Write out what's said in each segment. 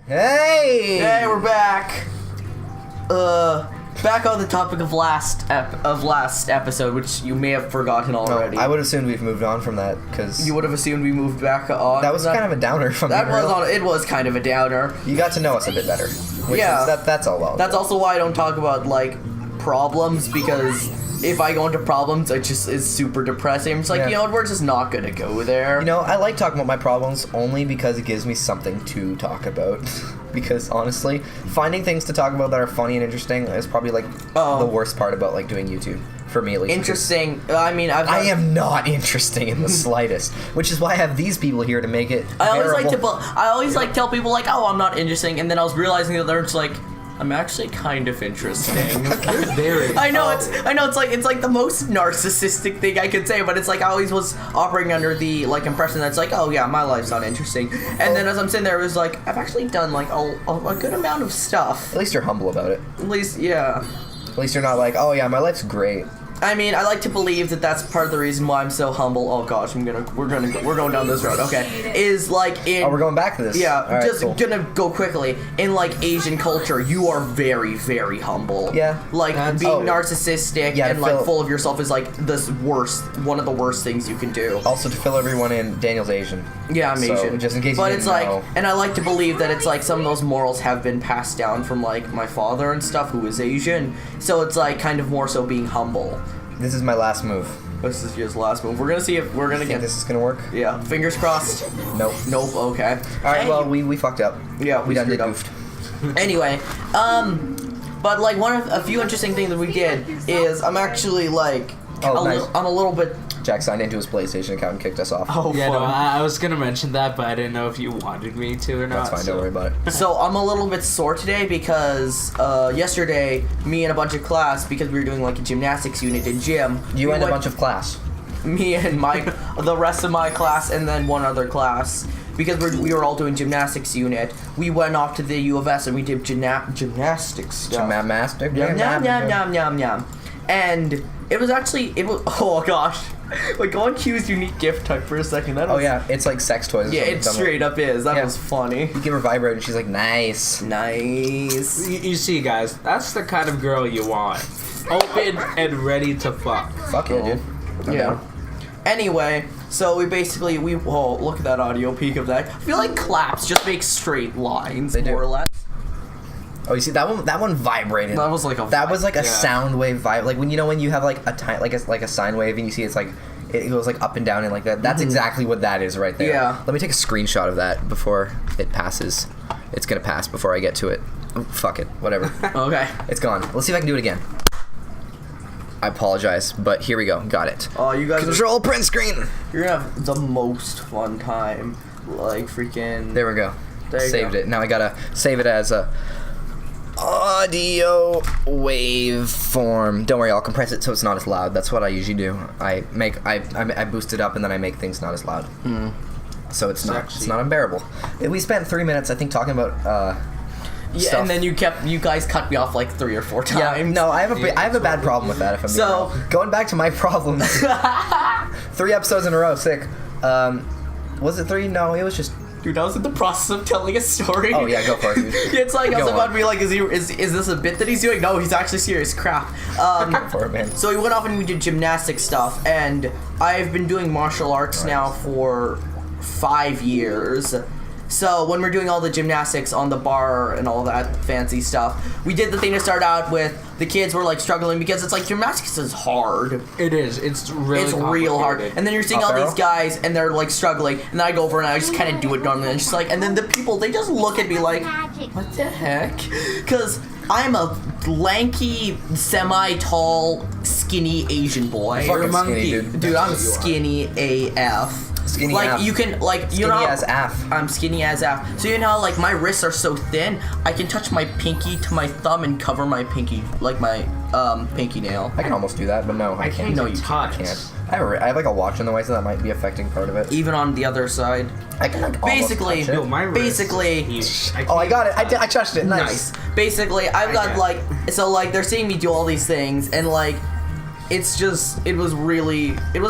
Hey! Hey, we're back. Back on the topic of last episode, which you may have forgotten already. No, I would assume we've moved on from that because you would have assumed we moved back on. That was kind of a downer from that was It was kind of a downer. You got to know us a bit better. That's all well. That's also why I don't talk about like problems, because if I go into problems, it's super depressing. It's like, you know, we're just not gonna go there. You know, I like talking about my problems only because it gives me something to talk about. Because honestly, finding things to talk about that are funny and interesting is probably like the worst part about like doing YouTube. For me, at least. Interesting. I mean, I am not interesting in the slightest, which is why I have these people here to make it. I always like tell people like, oh, I'm not interesting, and then I was realizing that they're just like, I'm actually kind of interesting. I know it's like the most narcissistic thing I could say, but it's like I always was operating under the like impression that it's like, oh yeah, my life's not interesting, and then as I'm sitting there, it was like I've actually done like a good amount of stuff. At least you're humble about it. At least, yeah. At least you're not like, oh yeah, my life's great. I mean, I like to believe that that's part of the reason why I'm so humble. Oh gosh, we're going down this road. Okay, is like in. Oh, we're going back to this. Yeah, right, just cool. Gonna go quickly. In like Asian culture, you are very, very humble. Yeah. Like being narcissistic and like full of yourself is like one of the worst things you can do. Also, to fill everyone in, Daniel's Asian. Yeah, I'm Asian. Just in case. But you didn't know. and I like to believe that it's like some of those morals have been passed down from like my father and stuff, who is Asian. So it's like kind of more so being humble. This is my last move. This is your last move. We're gonna see if we're gonna get this is gonna work. Yeah, fingers crossed. Nope. Okay. All right. Well, we fucked up. Yeah, we done goofed. Anyway, but like a few interesting things that we did is I'm actually like I'm a little bit. Jack signed into his PlayStation account and kicked us off. Oh, yeah, no, I was gonna mention that, but I didn't know if you wanted me to or not. That's fine, don't worry about it. So I'm a little bit sore today because yesterday, me and a bunch of class, because we were doing like a gymnastics unit in gym. You and a bunch of class. Me and the rest of my class, and then one other class. Because we were all doing gymnastics unit, we went off to the U of S and we did gymnastics stuff. Yum. And it was oh gosh. Like, go on Q's unique gift type for a second. Yeah, it's like sex toys. Yeah, it straight up is. That was funny. You give her vibrate and she's like, nice. Nice. You see, guys, that's the kind of girl you want. Open and ready to fuck. Fuck yeah, dude. Yeah. Anyway, so we look at that audio peak of that. I feel like claps just make straight lines, more or less. Oh, you see that one vibrated. That was like a sound wave vibe. Like when you have like a sine wave and you see it's like it goes like up and down and like that. That's exactly what that is right there. Yeah. Let me take a screenshot of that before it passes. It's gonna pass before I get to it. Oh, fuck it. Whatever. Okay. It's gone. Let's see if I can do it again. I apologize, but here we go. Got it. Oh, you guys. Control print screen. You're gonna have the most fun time. Like freaking. There we go. Saved it. Now I gotta save it as a audio waveform. Don't worry, I'll compress it so it's not as loud. That's what I usually do. I boost it up and then I make things not as loud. So it's not unbearable. We spent 3 minutes, I think, talking about stuff. And then you guys cut me off like 3 or 4 times. Yeah, no, I have a bad problem with that. If I'm being real. Going back to my problems, 3 episodes in a row, sick. Was it 3? No, it was just. Dude, I was in the process of telling a story. Oh yeah, go for it, dude. It's like I was about to be like, is this a bit that he's doing? No, he's actually serious. Crap. Go for it, man. So we went off and we did gymnastic stuff, and I've been doing martial arts now for 5 years. So when we're doing all the gymnastics on the bar and all that fancy stuff, we did the thing to start out with. The kids were like struggling because it's like gymnastics is hard. It is. It's real hard. And then you're seeing all these guys and they're like struggling, and then I go over and I just kind of do it normally, and just like, and then the people, they just look at me like, what the heck? Because I'm a lanky, semi-tall, skinny Asian boy. You're fucking skinny, dude. I'm skinny AF. Skinny like AF. You can like skinny as AF. I'm skinny as AF. So you know, like my wrists are so thin, I can touch my pinky to my thumb and cover my pinky, like my pinky nail. I can almost do that, but no, I can't. No, you can't. I have like a watch in the way, so that might be affecting part of it. Even on the other side. I can like basically. Almost touch it. No, my wrist I got it. I touched it. Nice. Basically, I've got like they're seeing me do all these things, and like. It was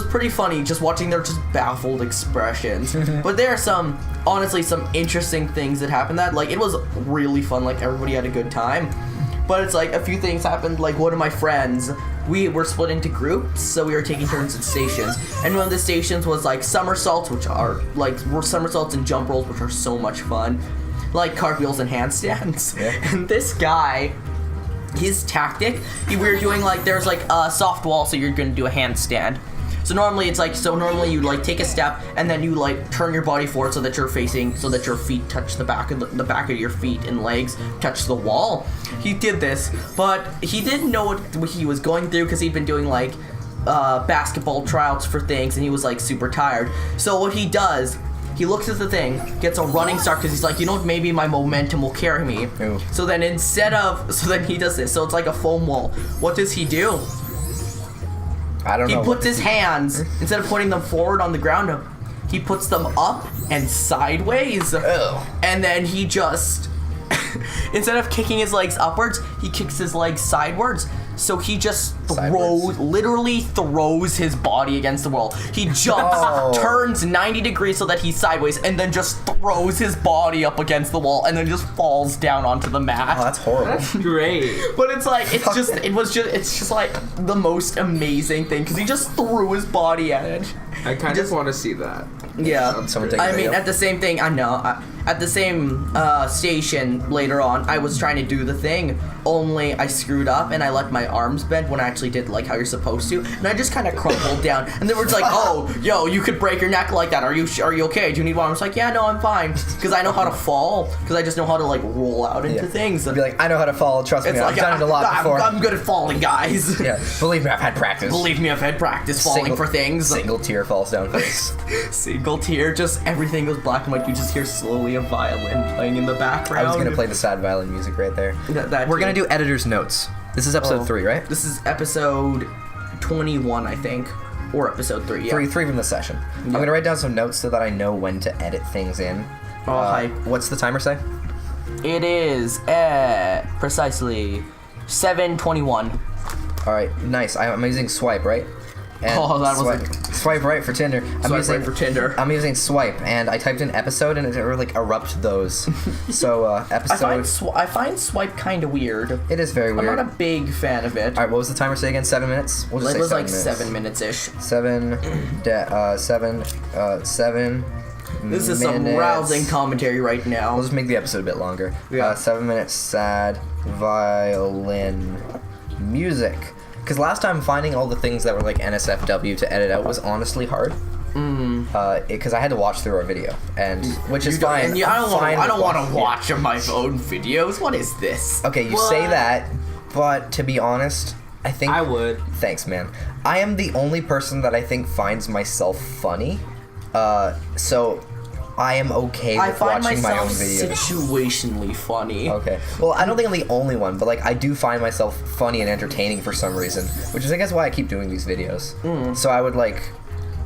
pretty funny just watching their just baffled expressions. But there are some honestly some interesting things that happened. That like it was really fun. Like everybody had a good time. But it's like a few things happened. Like one of my friends, we were split into groups, so we were taking turns at stations. And one of the stations was like somersaults, which are like somersaults and jump rolls, which are so much fun. Like cartwheels and handstands. Yeah. And this guy, his tactic, we were doing like there's like a soft wall, so you're gonna do a handstand. So normally it's like you like take a step and then you like turn your body forward so that you're facing so that your feet touch the back of your feet and legs touch the wall. He did this, but he didn't know what he was going through because he'd been doing like basketball tryouts for things and he was like super tired. So what he does, he looks at the thing, gets a running start because he's like, you know what, maybe my momentum will carry me. Ooh. So then he does this. So it's like a foam wall. What does he do? I don't know. He puts his hands, instead of putting them forward on the ground, he puts them up and sideways. Ew. And then he just, instead of kicking his legs upwards, he kicks his legs sidewards. So he just literally throws his body against the wall. He jumps, turns 90 degrees so that he's sideways, and then just throws his body up against the wall, and then just falls down onto the mat. Oh, that's horrible. That's great. But it's like, it's just like the most amazing thing, because he just threw his body at it. I kind of want to see that. Yeah. Someone take a I mean, video. at the same thing, I know, at the same station later on, I was trying to do the thing, only I screwed up and I let my arms bend when I actually did like how you're supposed to, and I just kind of crumpled down, and they were just like, oh, yo, you could break your neck like that, are you okay, do you need one? I was like, yeah, no, I'm fine, because I know how to fall, because I just know how to like roll out into things. Be like, I know how to fall, trust me, It's I've done it a lot before. I'm good at falling, guys. Yeah, believe me, I've had practice. Believe me, I've had practice falling for things. Single tear falls down face. Single tear, just everything goes black and white. You just hear slowly a violin playing in the background. I was gonna play the sad violin music right there. We're gonna do editor's notes. This is episode 3, right? This is episode 21, I think, or episode 3. Yeah. 3 from the session. Yeah. I'm gonna write down some notes so that I know when to edit things in. Hi. What's the timer say? It is precisely 7:21. All right, nice. I'm using swipe, right? And Oh, that was swipe right for Tinder. Swipe right for Tinder. I'm using swipe, and I typed in episode, and it would like erupt those. So episode. I find swipe kind of weird. It is very weird. I'm not a big fan of it. All right, what was the timer say again? 7 minutes. We'll just It say was 7 like minutes. 7 minutes-ish. 7 This is minutes. some rousing commentary right now. We'll just make the episode a bit longer. Yeah. 7 minutes sad violin music. Because last time finding all the things that were like NSFW to edit out was honestly hard. Because I had to watch through our video, and which is fine. And I don't want to watch it. my own videos. What is this? Okay, you say that, but to be honest, I think I would. Thanks, man. I am the only person that I think finds myself funny. So I am okay with watching my own videos. Situationally funny. Okay. Well, I don't think I'm the only one, but like I do find myself funny and entertaining for some reason, which is I guess why I keep doing these videos. So I would like,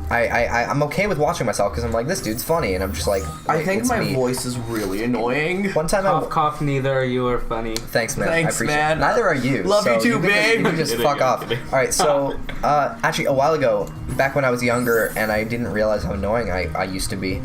I'm okay with watching myself because I'm like, this dude's funny, and I'm just like, I think it's my me. voice is really annoying. One time Cough, neither are you are funny. Thanks, man. Thanks, I appreciate man. it. Neither are you. Love so you too, can just- babe. You can just Kidding, fuck off. kidding. All right, so actually a while ago, back when I was younger and I didn't realize how annoying I used to be,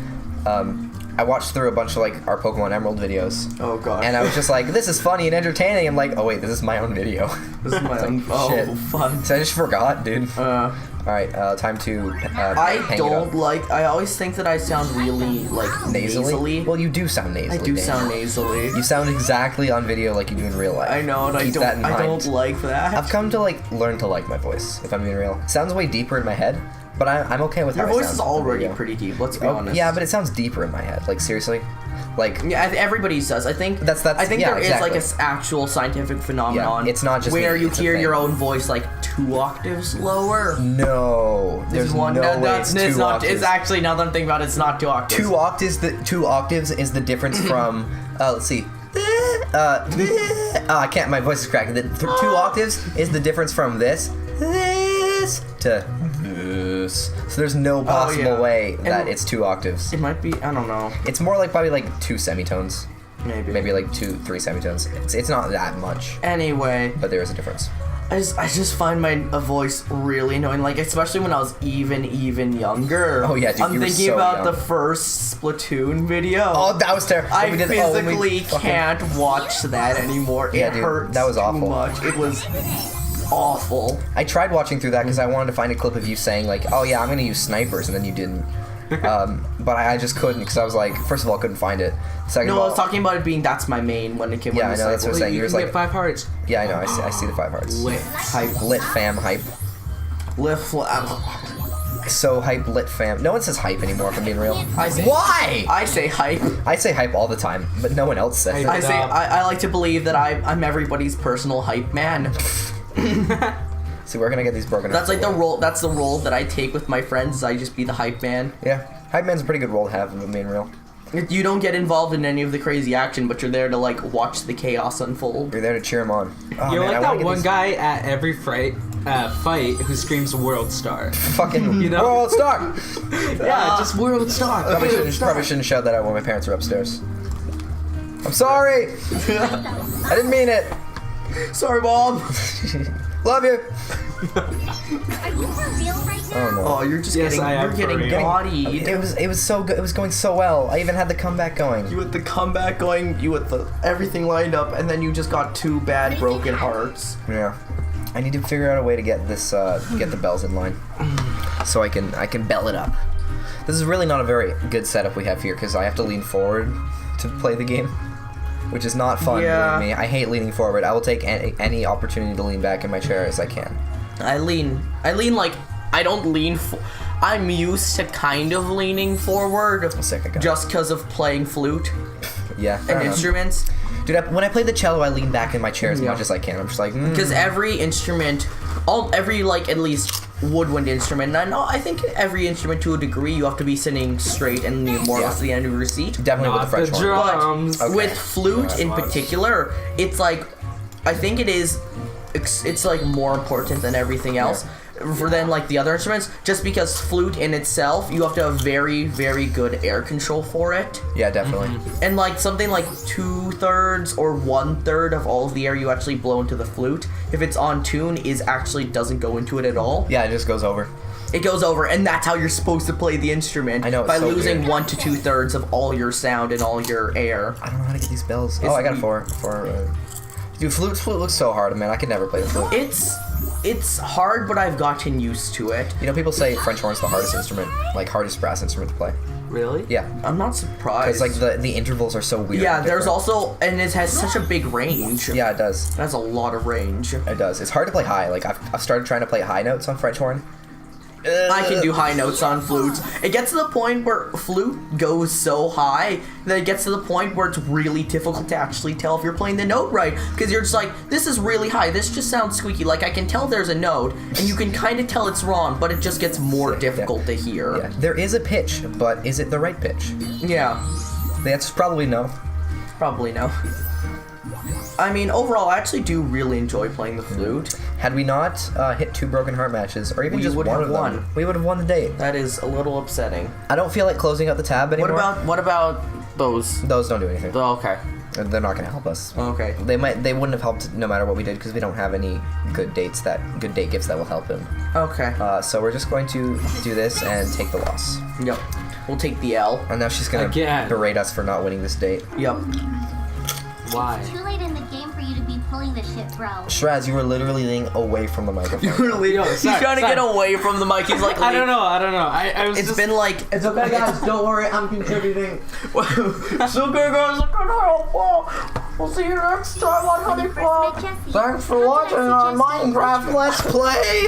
I watched through a bunch of like our Pokemon Emerald videos. Oh god. And I was just like, this is funny and entertaining. I'm like, oh wait, this is my own video. This is my own. Shit. Oh, fun. So I just forgot, dude. All right, time to. I hang it don't up. like. I always think that I sound really like nasally. Well, you do sound nasally. I do Dan. sound nasally. You sound exactly on video like you do in real life. I know, and Keep that in I don't mind. like that. I've come to like learn to like my voice, if I'm being real. It sounds way deeper in my head, but I'm okay with Your how I voice sound is on already video. pretty deep. Let's be Oh, honest. yeah, but it sounds deeper in my head. Like seriously, like yeah, everybody's does. I think That's- I think yeah, there is exactly. like an actual scientific phenomenon. Yeah, it's not just where me, you it's a hear thing. your own voice like 2 octaves lower. no, there's no way it's 2 octaves. It's actually, now that I'm thinking about it, it's not 2 octaves. 2 octaves is the difference from let's see. I can't. My voice is cracking. The 2 octaves is the difference from this to this. So there's no possible way that And- it's 2 octaves. It might be. I don't know. It's more like probably like 2 semitones, Maybe. maybe like 2-3 semitones. It's not that much, Anyway, but there is a difference. I just find my voice really annoying, like especially when I was even younger. Oh yeah, dude, I'm you were thinking so about young. the first Splatoon video. Oh, that was terrible. I physically can't watch that anymore. Yeah, it dude, hurts that was awful. too much. It was awful. I tried watching through that because I wanted to find a clip of you saying like, "Oh yeah, I'm gonna use snipers," and then you didn't. But I just couldn't because I was like, first of all, couldn't find it. Second of No, all, I was talking about it being that's my main when it came. Yeah, I know, that's what I'm saying. You You're can just get like, 5 hearts. yeah, I know. I see the 5 hearts. Lit. Hype, lit fam, hype. So hype, lit fam. No one says hype anymore. If I'm being real. Why? I say hype. I say hype all the time, but no one else says it. I say I like to believe that I'm everybody's personal hype man. See, we're gonna get these broken. That's like the role. That's the role that I take with my friends. Is I just be the hype man. Yeah, hype man's a pretty good role to have, if I'm being real. You don't get involved in any of the crazy action, but you're there to like watch the chaos unfold. You're there to cheer him on. Oh, You're man, like I wanna that get one these guy at every fight who screams "World Star." Fucking You know? World Star. Yeah, just World Star. Probably shouldn't shout that out when my parents are upstairs. I'm sorry. I didn't mean it. Sorry, Mom. Love you. Are you for real right now? Oh no. Oh, you're just Yes, I am for getting real. bodied. It was so good. It was going so well. I even had the comeback going. You with the comeback going, you with the everything lined up, and then you just got 2 bad broken hearts. Yeah. I need to figure out a way to get this get the bells in line, so I can bell it up. This is really not a very good setup we have here because I have to lean forward to play the game, which is not fun. Yeah. For me. I hate leaning forward. I will take any opportunity to lean back in my chair as I can. I lean like I don't lean. I'm used to kind of leaning forward, Sick, I got it. just because of playing flute Yeah. fair and enough. instruments. Dude, when I play the cello, I lean back in my chair as much as I can. I'm just like, Because every instrument, every like at least woodwind instrument, and I think every instrument to a degree, you have to be sitting straight and more or less to the end of your seat. definitely with the Not French the horn. drums. But Okay. with flute in particular, it's like, I think it is, it's like more important than everything else. For than like the other instruments, just because flute in itself, you have to have very, very good air control for it. Yeah, definitely. And like something like 2/3 or 1/3 of all of the air you actually blow into the flute, if it's on tune, doesn't go into it at all. Yeah, it just goes over. It goes over, and that's how you're supposed to play the instrument. I know, it's by so losing weird. 1 to 2/3 of all your sound and all your air. I don't know how to get these bells. Oh, I got a 4. Dude, flute looks so hard, man. I could never play the flute. It's hard, but I've gotten used to it. You know, people say French horn's the hardest instrument, like hardest brass instrument to play. Really? Yeah, I'm not surprised. because like the intervals are so weird. yeah, and there's different. also, and it has such a big range. Yeah, it does. It has a lot of range. It does. It's hard to play high. Like I've started trying to play high notes on French horn. I can do high notes on flutes. It gets to the point where flute goes so high that it gets to the point where it's really difficult to actually tell if you're playing the note right. Because you're just like, this is really high. This just sounds squeaky. Like, I can tell there's a note, and you can kind of tell it's wrong, but it just gets more difficult to hear. Yeah, there is a pitch, but is it the right pitch? Yeah, The answer's probably no. probably no. I mean, overall, I actually do really enjoy playing the flute. Had we not hit 2 broken heart matches, or even We just would one have of them, won. we would have won the date. That is a little upsetting. I don't feel like closing out the tab anymore. What about those? Those don't do anything. Oh, okay. They're not gonna help us. Okay. They wouldn't have helped no matter what we did because we don't have any good date gifts that will help him. Okay. So we're just going to do this and take the loss. Yep. We'll take the L. And now she's gonna Again. berate us for not winning this date. Yep. Why? Too late in the game for you to be pulling the shit, bro. Shraz, you were literally leaning away from the microphone. He's trying to get away from the mic. He's like, I don't know. I was It's just... been like, it's okay, guys. Don't worry, I'm contributing. It's okay, guys. We'll see you next time on HuniePop. Jesse, Thanks for watching our Minecraft Let's Play.